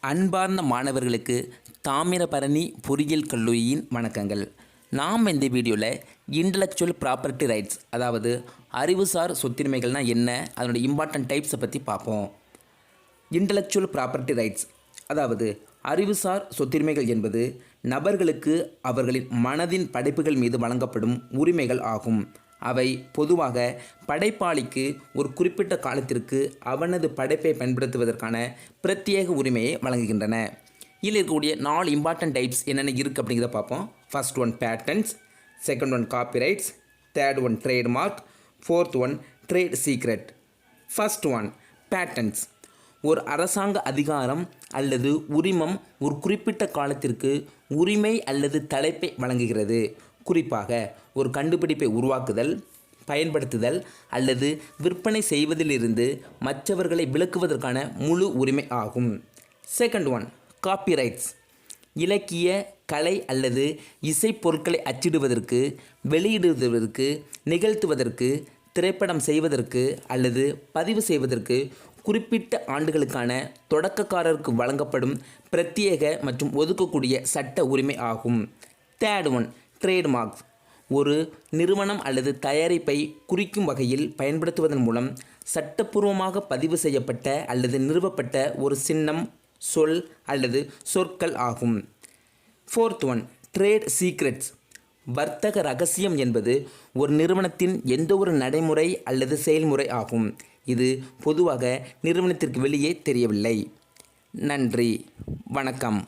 அன்பார்ந்த மாணவர்களுக்கு தாமிரபரணி பொறியியல் கல்லூரியின் வணக்கங்கள். நாம் இந்த வீடியோவில் இன்டலெக்சுவல் ப்ராப்பர்ட்டி ரைட்ஸ், அதாவது அறிவுசார் சொத்துரிமைகள்னால் என்ன, அதனுடைய இம்பார்ட்டன்ட் டைப்ஸை பற்றி பார்ப்போம். இன்டலெக்சுவல் ப்ராப்பர்ட்டி ரைட்ஸ், அதாவது அறிவுசார் சொத்துரிமைகள் என்பது நபர்களுக்கு அவர்களின் மனதின் படைப்புகள் மீது வழங்கப்படும் உரிமைகள் ஆகும். அவை பொதுவாக படைப்பாளிக்கு ஒரு குறிப்பிட்ட காலத்திற்கு அவனது படைப்பை பயன்படுத்துவதற்கான பிரத்யேக உரிமையை வழங்குகின்றன. இதில் இருக்கக்கூடிய 4 இம்பார்ட்டன்ட் டைப்ஸ் என்னென்ன இருக்குது அப்படிங்கிறத பார்ப்போம். First one patents, second one copyrights, third one trademark, fourth one trade secret. First one patents. ஒரு அரசாங்க அதிகாரம் அல்லது உரிமம் ஒரு குறிப்பிட்ட காலத்திற்கு உரிமை அல்லது தலைப்பை வழங்குகிறது. குறிப்பாக ஒரு கண்டுபிடிப்பை உருவாக்குதல், பயன்படுத்துதல் அல்லது விற்பனை செய்வதிலிருந்து மற்றவர்களை விலக்குவதற்கான முழு உரிமை ஆகும். Second one copyrights. இலக்கிய, கலை அல்லது இசை பொருட்களை அச்சிடுவதற்கு, வெளியிடுவதற்கு, நிகழ்த்துவதற்கு, திரைப்படம் செய்வதற்கு அல்லது பதிவு செய்வதற்கு குறிப்பிட்ட ஆண்டுகளுக்கான தொடக்கக்காரருக்கு வழங்கப்படும் பிரத்யேக மற்றும் ஒதுக்கக்கூடிய சட்ட உரிமை ஆகும். Third one trademarks. ஒரு நிறுவனம் அல்லது தயாரிப்பை குறிக்கும் வகையில் பயன்படுத்துவதன் மூலம் சட்டப்பூர்வமாக பதிவு செய்யப்பட்ட அல்லது நிறுவப்பட்ட ஒரு சின்னம், சொல் அல்லது சொற்கள் ஆகும். Fourth one trade secrets. வர்த்தக ரகசியம் என்பது ஒரு நிறுவனத்தின் எந்த ஒரு நடைமுறை அல்லது செயல்முறை ஆகும். இது பொதுவாக நிறுவனத்திற்கு வெளியே தெரியவில்லை. நன்றி, வணக்கம்.